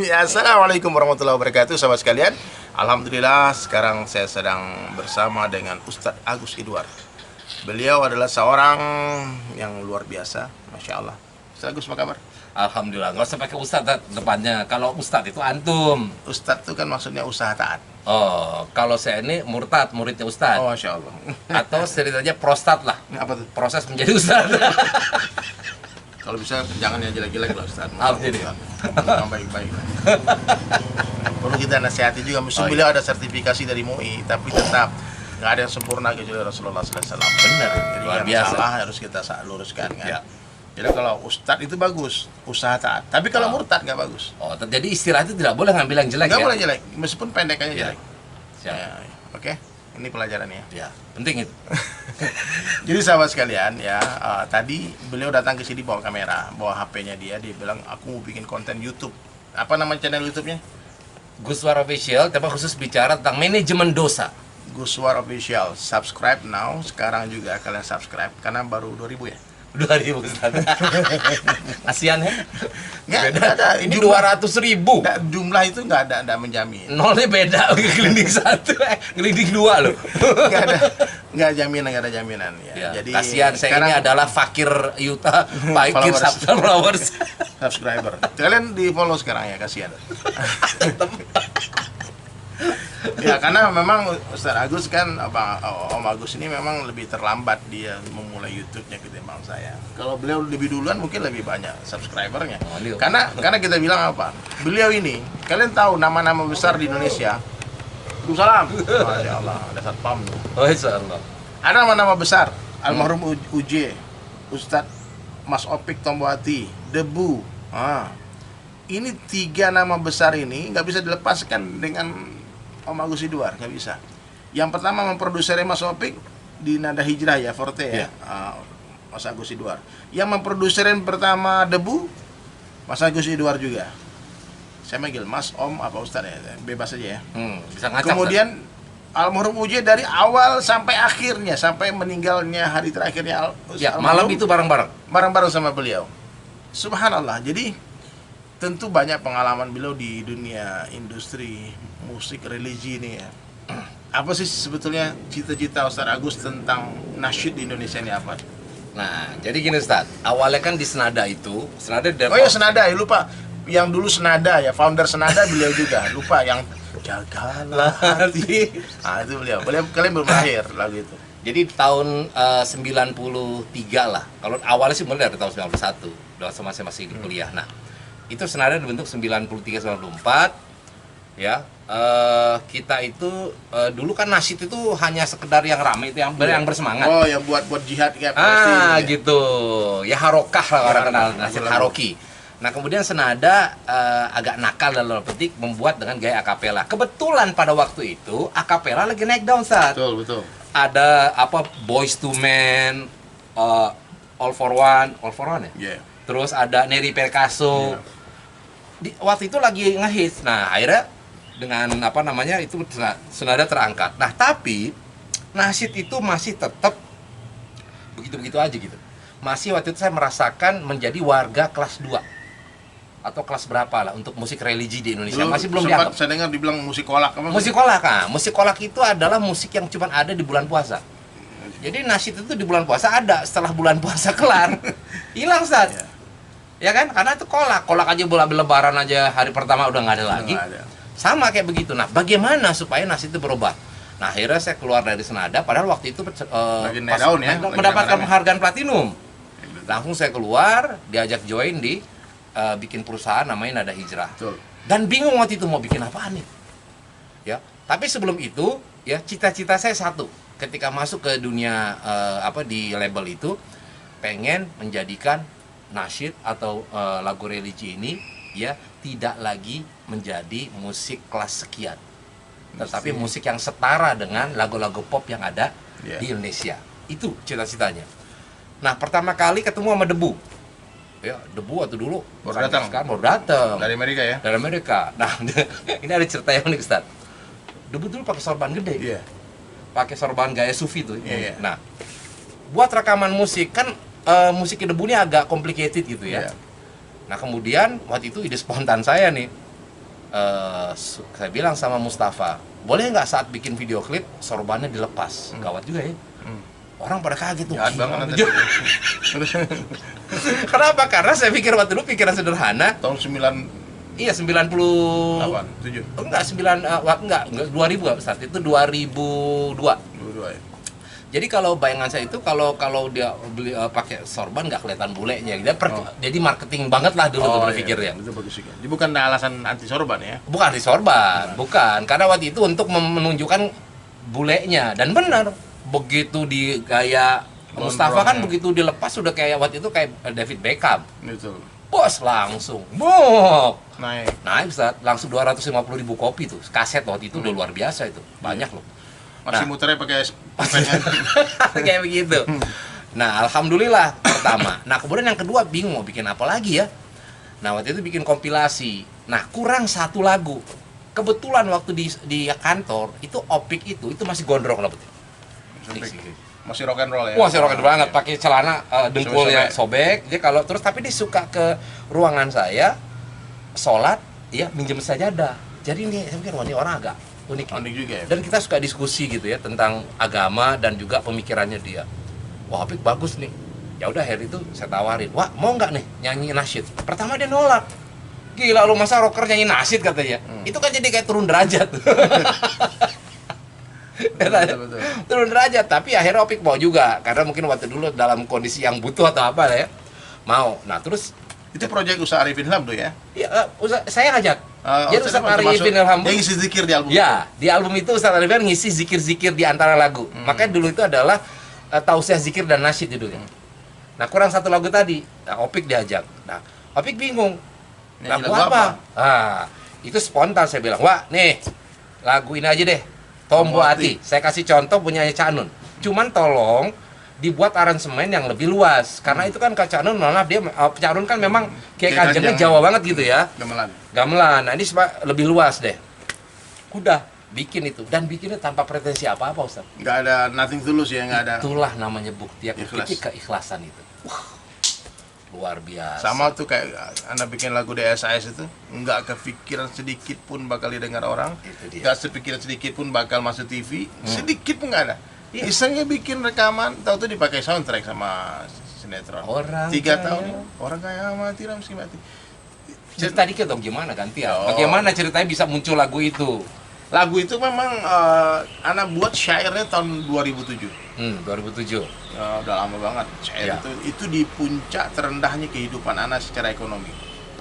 Ya, assalamualaikum warahmatullahi wabarakatuh, sahabat sekalian. Alhamdulillah, sekarang saya sedang bersama dengan Ustadz Agus Idwar. Beliau adalah seorang yang luar biasa, masya Allah. Ustadz Agus, apa kabar? Alhamdulillah, nggak usah pakai ustadz depannya. Kalau ustadz itu antum. Ustadz itu kan maksudnya usaha taat. Oh, kalau saya ini murtad, muridnya ustadz. Oh, masya Allah. Atau ceritanya prostat lah. Apa tuh? Proses menjadi ustadz. Kalau bisa jangan yang jelek-jelek lah Ustadz. Alhamdulillah. Yang baik-baik lah. Perlu kita nasihati juga. Meskipun beliau ada sertifikasi dari MUI, tapi tetap nggak ada yang sempurna kecuali Rasulullah SAW. Benar, Jadi luar yang biasa. salah harus kita luruskan kan. Ya. Jadi kalau Ustadz itu bagus, usaha taat. Tapi kalau murtad nggak bagus. Oh, jadi istilah itu tidak boleh ngambil yang jelek Nggak ya? boleh jelek, meskipun pendek aja Ya. jelek. Siap. Ya, Oke, ini pelajarannya. Ya, penting itu. Jadi sahabat sekalian ya, tadi beliau datang ke sini bawa kamera, bawa HP-nya dia bilang aku mau bikin konten YouTube. Apa nama channel YouTube-nya? Guswar Official, tapi khusus bicara tentang manajemen dosa. Guswar Official. Subscribe now, sekarang juga kalian subscribe karena baru 2000 ya. 2.000 Ustaz. Kasihan ya? Nggak ada. Ini 200.000. Jumlah itu nggak ada menjamin. Nolnya beda, gelinding 1, gelinding 2 loh. Nggak ada jaminan ya. Ya, Jadi kasihan saya sekarang ini adalah fakir Yuta, fakir followers. subscriber. Kalian di follow sekarang ya, kasihan. Ya karena memang Ustaz Agus kan Om Agus ini memang lebih terlambat dia memulai YouTube-nya ketimbang saya. Kalau beliau lebih duluan mungkin lebih banyak subscribernya. Karena kita bilang apa? Beliau ini kalian tahu nama-nama besar di Indonesia. Waalaikumsalam. Masya Allah, ada satpam tuh. Oh, insyaallah. Ada nama-nama besar. Almarhum UJ, Ustadz Mas Opik Tomboati, Debu. Ini 3 nama besar ini nggak bisa dilepaskan dengan Om Agus Idwar, nggak bisa. Yang pertama memprodusernya Mas Opik di Nada Hijrah ya, Forte ya, Mas Agus Idwar. Yang memproduserin pertama Debu, Mas Agus Idwar juga. Saya manggil Mas, Om, apa Ustadz ya, bebas aja ya. Bisa ngacak. Kemudian almarhum Uji dari awal sampai akhirnya, sampai meninggalnya hari terakhirnya Ya, malam itu bareng-bareng sama beliau. Subhanallah. Jadi tentu banyak pengalaman beliau di dunia industri musik religi ini ya. Apa sih sebetulnya cita-cita Ustaz Agus tentang nasyid di Indonesia ini apa? Nah, jadi gini Ustaz, awalnya kan di Senada itu, Senada dari Oh ya, Senada ya, lupa. Yang dulu Senada ya, founder Senada beliau juga. Lupa yang jagalah hati. Itu beliau. Kalian belum lahir lagu itu. Jadi tahun 93 lah. Kalau awalnya sih mulai dari tahun 91, udah sama saya masih kuliah. Nah, itu Senada dibentuk 93-94. Ya, kita itu dulu kan nasyid itu hanya sekedar yang ramai itu yang bersemangat. Oh, yang buat jihad kayak gitu. Ya harokah lah orang kenal nasyid haroki. Nah, kemudian Senada agak nakal dalam petik membuat dengan gaya akapela. Kebetulan pada waktu itu akapela lagi naik daun saat. Betul. Ada apa Boys to Men, All for One ya. Yeah. Terus ada Neri Perkaso. Waktu itu lagi ngehits. Nah, akhirnya dengan apa namanya itu Senada terangkat. Nah, tapi nasyid itu masih tetap begitu-begitu aja gitu. Masih waktu itu saya merasakan menjadi warga kelas 2 atau kelas berapa lah untuk musik religi di Indonesia. Masih belum dianggap. Saya dengar dibilang musik kolak. Musik kolak, musik kolak itu adalah musik yang cuma ada di bulan puasa. Jadi nasyid itu di bulan puasa ada, setelah bulan puasa kelar hilang Ustaz. Ya kan? Karena itu kolak aja bulan lebaran aja hari pertama udah nggak ada lagi. Sama kayak begitu. Nah, bagaimana supaya nasyid itu berubah? Nah, akhirnya saya keluar dari Senada, padahal waktu itu mendapatkan penghargaan platinum. Langsung saya keluar, diajak join di bikin perusahaan namanya Nada Hijrah. Betul. Dan bingung waktu itu mau bikin apaan nih. Ya, tapi sebelum itu ya cita-cita saya satu. Ketika masuk ke dunia di label itu pengen menjadikan nasyid atau lagu religi ini ya tidak lagi menjadi musik kelas sekian. Tetapi musik yang setara dengan lagu-lagu pop yang ada di Indonesia. Itu cita-citanya. Nah, pertama kali ketemu sama Debu. Ya, Debu waktu dulu baru datang dari Amerika ya. Dari Amerika. Nah, ini ada cerita yang unik Ustaz. Debu dulu pakai sorban gede. Iya. Pakai sorban gaya sufi tuh. Iya. Nah, buat rekaman musik kan musik Debu ini agak complicated gitu ya. Nah, kemudian waktu itu ide spontan saya nih. saya bilang sama Mustafa, boleh nggak saat bikin video klip sorbannya dilepas? Gawat juga ya. Orang pada kaget tuh. Jahat banget nanti. Kenapa? Karena saya pikir waktu dulu pikiran sederhana. Tahun 9 Iya 90 7 enggak 2000 enggak saat itu 2002. 22 ya. Jadi kalau bayangan saya itu kalau dia beli pakai sorban nggak kelihatan bulenya. Jadi marketing banget lah dulu tuh berpikir ya. Itu bagus juga. Jadi bukan alasan anti sorban ya. Bukan di sorban, bukan. Karena waktu itu untuk menunjukkan bulenya dan benar begitu di gaya Mustafa kan ya. begitu dilepas sudah kayak waktu itu kayak David Beckham. Betul. Bos langsung, bok Naik. Ustaz, langsung 250.000 kopi tuh, kaset waktu itu udah luar biasa itu, banyak loh. Masih muternya pakai Kayak begitu. Nah, alhamdulillah pertama. Nah, kemudian yang kedua bingung mau bikin apa lagi ya. Nah, waktu itu bikin kompilasi. Nah, kurang satu lagu. Kebetulan waktu di kantor itu Opik itu masih gondrong lah betul. Masih rock and roll ya. Wah, masih rock and roll banget, pakai celana dengkulnya sobek. Dia kalau terus tapi dia suka ke ruangan saya sholat, ya minjem sajadah. Jadi ini saya pikir wah, ini orang agak unik juga ya. Dan kita suka diskusi gitu ya tentang agama dan juga pemikirannya dia. Wah, Opik bagus nih. Ya udah hari itu saya tawarin, "Wah, mau nggak nih nyanyi nasyid?" Pertama dia nolak. Gila lu masa rocker nyanyi nasyid katanya. Itu kan jadi kayak turun derajat. Betul. Turun derajat, tapi akhirnya Opik mau juga karena mungkin waktu dulu dalam kondisi yang butuh atau apa ya. Mau. Nah, terus itu proyek usaha Arifin Ilham tuh ya? Iya, saya ngajak. Jadi Ustaz Arifin Ilham dia ngisi zikir di album. Ya, di album itu Ustaz Arifin ngisi zikir-zikir di antara lagu. Makanya dulu itu adalah tausiah zikir dan nasyid judulnya. Nah, kurang satu lagu tadi. Nah, Opik diajak. Nah, Opik bingung. Lagu apa? Ah, itu spontan saya bilang, "Wah, nih, lagu ini aja deh. Tombo Hati." Saya kasih contoh punyanya Cak Nun. Cuman tolong dibuat aransemen yang lebih luas karena itu kan Kak Cak Nun, maaf dia Cak Nun kan memang kayak kanjengnya Jawa banget gitu ya. Gamelan. Nah, ini lebih luas deh. Udah bikin itu dan bikinnya tanpa pretensi apa-apa, Ustaz. Nggak ada nothing tulus ya, nggak ada. Itulah namanya bukti Ikhlas. keikhlasan itu. Wah, luar biasa. Sama tuh kayak anak bikin lagu DSIS itu, nggak kepikiran sedikit pun bakal didengar orang, nggak sepikiran sedikit pun bakal masuk TV, sedikit pun nggak ada. Isengnya bikin rekaman, tahu tuh dipakai soundtrack sama sinetron. 3 tahun, orang kaya mati, Ramsi mati. Cerita dikit dong gimana ganti ya? Bagaimana ceritanya bisa muncul lagu itu? Lagu itu memang anak buat syairnya tahun 2007. 2007. Udah lama banget. Syair itu di puncak terendahnya kehidupan anak secara ekonomi.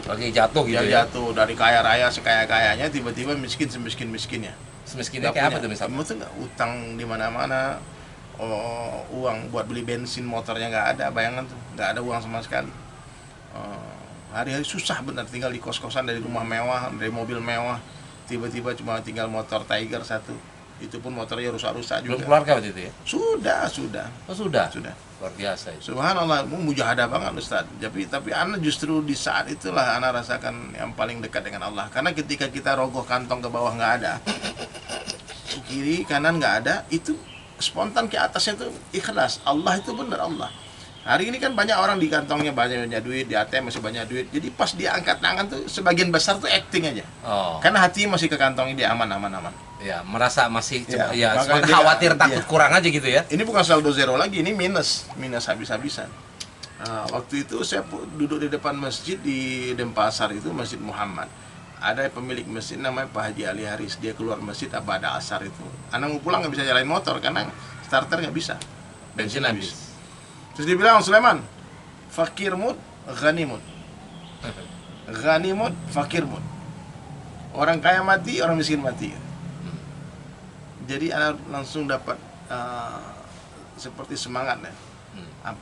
Lagi jatuh gitu ya. Jatuh dari kaya raya sekaya-kayanya tiba-tiba miskin semiskin-miskinnya. Semiskinnya kayak apa tuh misalnya? Kamu tuh nggak utang di mana-mana. Uang buat beli bensin motornya nggak ada, bayangan tuh nggak ada uang sama sekali. Hari-hari susah benar, tinggal di kos-kosan dari rumah mewah, dari mobil mewah. Tiba-tiba cuma tinggal motor Tiger 1. Itu pun motornya rusak-rusak juga. Belum keluarga waktu itu ya? Sudah. Oh, sudah. Luar biasa itu. Subhanallah, mujahadah banget Ustaz. Tapi anak justru di saat itulah anak rasakan yang paling dekat dengan Allah. Karena ketika kita rogoh kantong ke bawah nggak ada, kiri kanan nggak ada, itu spontan ke atasnya tuh ikhlas. Allah itu benar Allah. Hari ini kan banyak orang di kantongnya banyak duit, di ATM masih banyak duit. Jadi pas dia angkat tangan tuh sebagian besar tuh acting aja. Karena hatinya masih ke kantongnya, dia aman. Ya, merasa masih khawatir takut kurang aja gitu ya. Ini bukan saldo zero lagi, ini minus habis-habisan. Waktu itu saya duduk di depan masjid di Denpasar itu, Masjid Muhammad. Ada pemilik masjid namanya Pak Haji Ali Haris, dia keluar masjid apa ada asar itu. Anak mau pulang nggak bisa nyalain motor karena starter nggak bisa, bensin habis. Terus dia bilang, "Sulaiman, fakir mut, ghani mut. Ghani mut, fakir mut. Orang kaya mati, orang miskin mati." Jadi anak langsung dapat seperti semangat deh.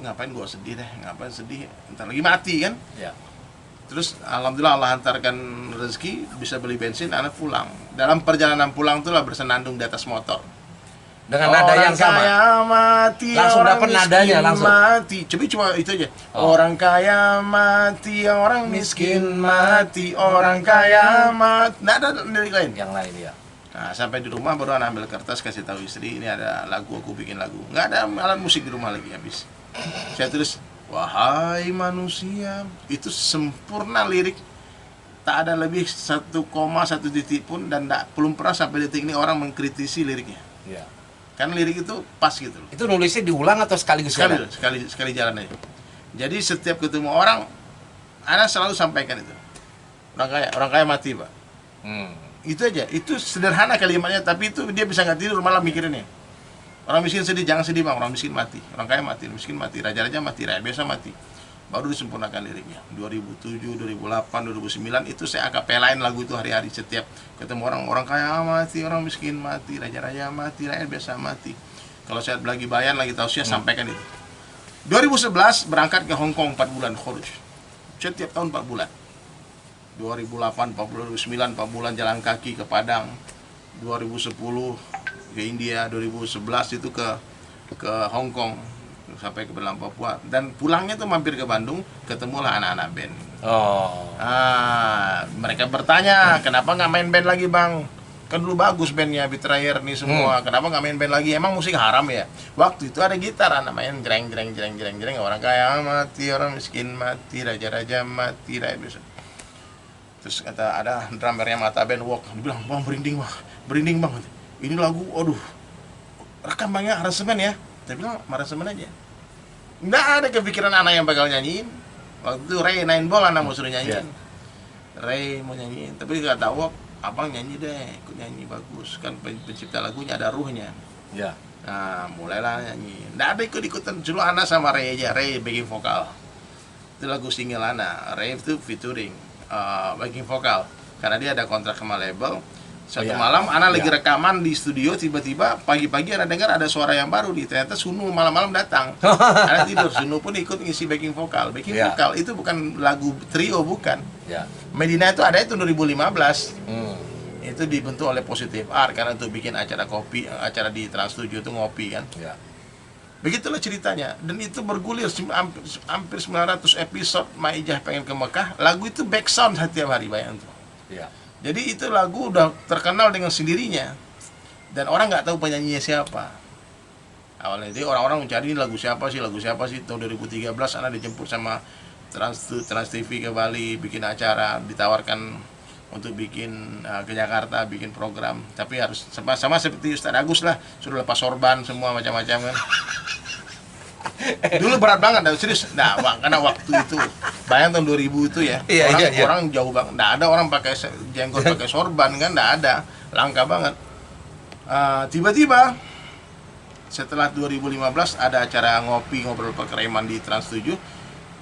Ngapain gua sedih deh, ngapain sedih, ntar lagi mati kan. Ya. Terus alhamdulillah Allah hantarkan rezeki, bisa beli bensin, anak pulang. Dalam perjalanan pulang itulah bersenandung di atas motor. Dengan nada yang sama. Mati, langsung dapat nadanya langsung. Mati. Cuma itu aja. Orang kaya mati, orang miskin mati, orang kaya mati. Nggak ada lirik lain. Yang lain ya. Nah, sampai di rumah baru anak ambil kertas kasih tahu istri, ini ada lagu, aku bikin lagu. Nggak ada alat musik di rumah lagi, habis. Saya tulis, "Wahai manusia," itu sempurna lirik. tak ada lebih 1 titik pun, dan belum pernah sampai detik ini orang mengkritisi liriknya. Ya. Kan lirik itu pas gitu loh. Itu nulisnya diulang atau sekaligus jalan? Sekali jalan aja. Jadi setiap ketemu orang, Ana selalu sampaikan itu. Orang kaya mati, Pak. Itu aja. Itu sederhana kalimatnya, tapi itu dia bisa nggak tidur malam mikirinnya. Orang miskin sedih, jangan sedih bang. Orang miskin mati. Orang kaya mati, miskin mati. Raja-raja mati, rakyat biasa mati. Baru disempurnakan liriknya. 2007, 2008, 2009 itu saya akapelain lagu itu hari-hari. Setiap ketemu orang kaya mati, orang miskin mati, raja-raja mati, rakyat biasa mati. Kalau saya lagi bayan, lagi tausiah, sampaikan itu. 2011 berangkat ke Hong Kong 4 bulan khuruj. Setiap tahun 4 bulan. 2008 4 bulan, 2009 4 bulan jalan kaki ke Padang. 2010 ke India, 2011 itu ke Hong Kong sampai ke Belang Papua, dan pulangnya tuh mampir ke Bandung, ketemulah anak-anak band. Mereka bertanya, kenapa nggak main band lagi bang? Kan dulu bagus bandnya, Betrayer nih semua. Kenapa nggak main band lagi? Emang musik haram ya? Waktu itu ada gitar, anak main jreng jreng jreng jreng jreng. Orang kaya mati, orang miskin mati, raja-raja mati, rakyat biasa. Terus kata ada drummernya Mata Band Walk, dia bilang bang berinding bang. Ini lagu, aduh, rekam bangnya aransemen ya. Saya bilang aransemen aja. Nggak ada kepikiran anak yang bakal nyanyiin. Waktu itu Ray Nine Ball anak mau suruh nyanyiin. Ray mau nyanyiin, tapi kata Walk, abang nyanyi deh, ikut nyanyi bagus. Kan pencipta lagunya ada ruhnya. Ya. Nah, mulailah nyanyi. Nggak ada ikut-ikutan, cuma anak sama Ray aja. Ray backing vokal. Itu lagu single anak. Ray itu featuring backing vokal. Karena dia ada kontrak sama label. Satu malam Ana lagi rekaman di studio, tiba-tiba pagi-pagi Ana dengar ada suara yang baru ternyata Sunu malam-malam datang. Ana tidur, Sunu pun ikut ngisi backing vokal. Backing vokal itu bukan lagu trio, bukan. Medina itu ada itu 2015. Itu dibentuk oleh Positive Art karena untuk bikin acara kopi, acara di Trans 7 itu ngopi kan. Begitulah ceritanya, dan itu bergulir hampir 900 episode. Maijah pengen ke Mekah, lagu itu back sound setiap hari, bayang tuh. Jadi itu lagu udah terkenal dengan sendirinya, dan orang nggak tahu penyanyinya siapa. Awalnya jadi orang-orang mencari lagu siapa sih. Tahun 2013 anak dijemput sama Trans TV ke Bali bikin acara, ditawarkan untuk bikin ke Jakarta bikin program, tapi harus sama seperti Ustadz Agus lah, suruh lepas sorban semua macam-macam kan. Dulu berat banget, serius. Nah, karena waktu itu, bayang tahun 2000 itu ya, orang jauh banget. Nggak ada orang pakai jenggot, pakai sorban kan, nggak ada, langka banget. Tiba-tiba setelah 2015 ada acara ngobrol perkreman di Trans 7,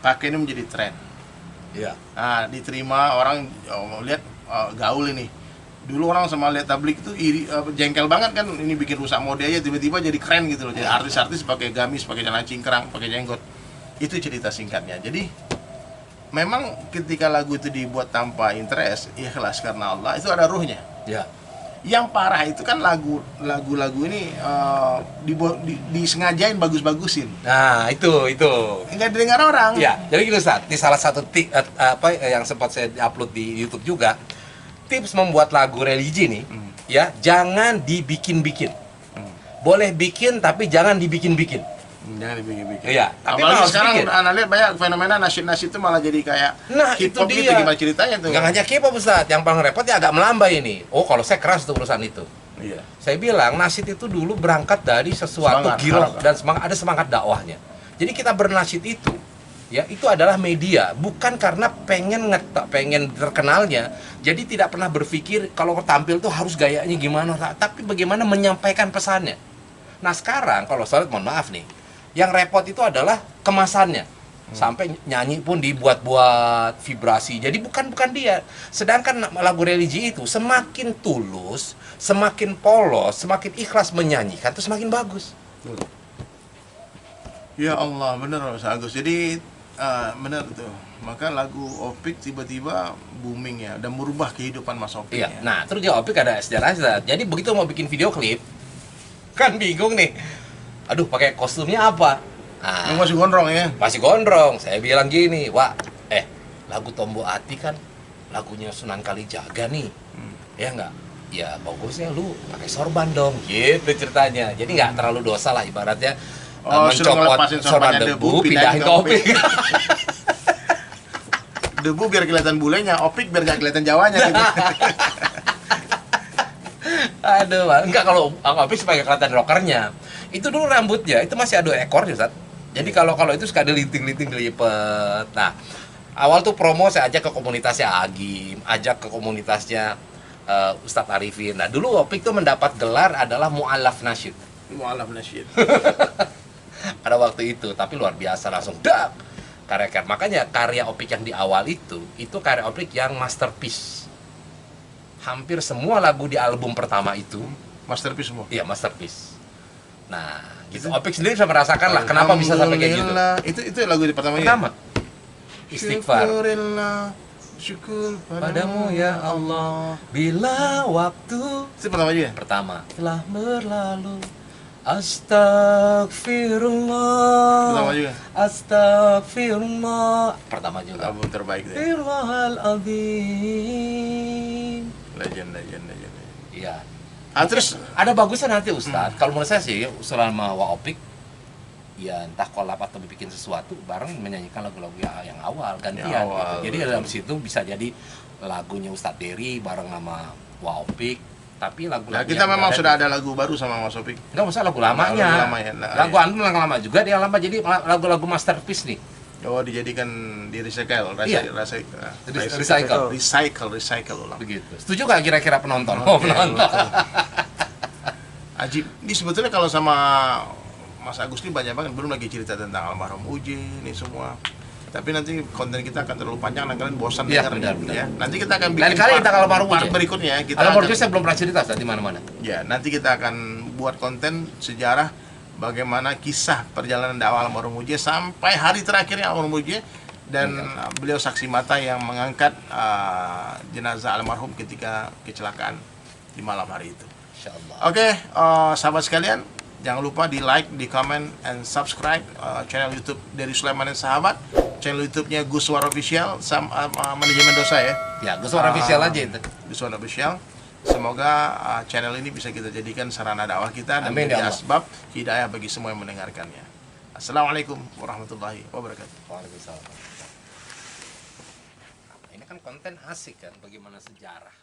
pakai ini menjadi tren. Diterima orang, lihat gaul ini. Dulu orang sama lihat tablik itu jengkel banget kan, ini bikin rusak mode aja, tiba-tiba jadi keren gitu loh. Jadi artis-artis pakai gamis, pakai celana cingkrang, pakai jenggot. Itu cerita singkatnya. Jadi memang ketika lagu itu dibuat tanpa interest, ikhlas karena Allah, itu ada ruhnya. Yang parah itu kan lagu-lagu ini disengajain bagus-bagusin. Nah, itu. Enggak didengar orang. Jadi gitu Ustaz, di salah satu yang sempat saya upload di YouTube juga, tips membuat lagu religi nih, jangan dibikin-bikin. Boleh bikin tapi jangan dibikin-bikin. Jangan dibikin-bikin. Tapi apalagi sekarang Anda lihat banyak fenomena nasyid-nasyid itu malah jadi kayak hip-hop gitu, gimana ceritanya tuh? Nggak hanya K-pop Ustaz, yang paling repot ya agak melambai ini. Kalau saya keras tuh urusan itu. Saya bilang nasyid itu dulu berangkat dari sesuatu giroh dan ada semangat dakwahnya. Jadi kita bernasyid itu, itu adalah media, bukan karena pengen terkenalnya. Jadi tidak pernah berpikir kalau tampil tuh harus gayanya gimana, tapi bagaimana menyampaikan pesannya. Nah sekarang kalau saya mohon maaf nih, yang repot itu adalah kemasannya. Sampai nyanyi pun dibuat-buat vibrasi. Jadi bukan dia. Sedangkan lagu religi itu semakin tulus, semakin polos, semakin ikhlas menyanyikan itu semakin bagus. Ya Allah, benar Mas Agus. Jadi benar tuh. Maka lagu Opik tiba-tiba booming ya, dan merubah kehidupan Mas Opik. Nah, terus di Opik ada sejarah. Jadi begitu mau bikin video klip, kan bingung nih. Aduh, pakai kostumnya apa? Masih gondrong ya? Masih gondrong. Saya bilang gini, lagu Tombo Ati kan lagunya Sunan Kalijaga nih. Ya enggak? Ya bagusnya lu pakai sorban dong. Gitu ceritanya. Jadi nggak terlalu dosa lah ibaratnya. Mencopot sorban debu, pindahin ke Opik. Debu biar kelihatan bulenya, Opik biar nggak kelihatan Jawanya gitu. Aduh, Bang. Enggak, kalau Opik sebagai kelihatan rockernya. Itu dulu rambutnya, itu masih ada ekor ya, Ustaz. Jadi kalau itu suka ada linting-linting dilipet. Nah, awal tuh promo saya ajak ke komunitasnya Agim, ajak ke komunitasnya Ustadz Arifin. Nah, dulu Opik tuh mendapat gelar adalah Mu'allaf Nasyid Mu'allaf nasyid. pada waktu itu, tapi luar biasa langsung dak karya-karya. Makanya karya Opik yang di awal itu karya Opik yang masterpiece. Hampir semua lagu di album pertama itu Masterpiece semua. iya masterpiece. Nah, gitu. Opik sendiri bisa merasakan lah kenapa bisa sampai kayak gitu. Alhamdulillah. Itu lagu pertamanya. Pertama, istighfar. Syukurillah, syukur Padamu ya Allah, bila waktu Itu pertama aja ya? pertama telah berlalu. Astagfirullah. Pertama juga. Astagfirullah. Pertama juga. Album terbaik deh. Firwal-azim. Legend. Iya. Terus Ada bagusnya nanti Ustadz. Kalau menurut saya sih selama Opik ya entah collab atau bikin sesuatu bareng menyanyikan lagu-lagu yang awal gantian Yang awal, gitu. Jadi betul. dalam situ bisa jadi lagunya Ustadz Dery bareng sama Opik, tapi lagu-lagu Nah, kita yang memang ada sudah ada lagu baru sama Mas Opik. enggak usah lagu lamanya. Lagu lama ya, nah, Lagu iya. Antum yang lama juga dia lama, jadi lagu-lagu masterpiece nih. Oh, dijadikan di recycle, Iya. recycle ulang. Begitu. Setuju nggak kira-kira penonton? Oh, penonton. Ajib. Ini sebetulnya kalau sama Mas Agus ini banyak banget, belum lagi cerita tentang almarhum Uji ini semua. Tapi nanti konten kita akan terlalu panjang dan kalian bosan Iya, dengarnya, benar. ya. Nanti kita akan bikin Lain kali kita kalau almarhum part Uji. berikutnya kita Almarhum akan, saya belum pernah cerita Ustadz, di mana-mana. ya, nanti kita akan buat konten sejarah bagaimana kisah perjalanan dakwah almarhum Uji sampai hari terakhirnya almarhum Uji, dan beliau saksi mata yang mengangkat jenazah almarhum ketika kecelakaan di malam hari itu. Insyaallah. Oke, sahabat sekalian, jangan lupa di like, di comment, and subscribe channel YouTube dari Sulaiman dan Sahabat, channel YouTube-nya Gus Suara Official, manajemen dosa ya. Ya, gue suara official aja itu. Gus Suara Official. Semoga channel ini bisa kita jadikan sarana dakwah kita dan Amin, ya menjadi Allah. asbab hidayah bagi semua yang mendengarkannya. Assalamualaikum warahmatullahi wabarakatuh. Waalaikumsalam. Ini kan konten asik kan, bagaimana sejarah.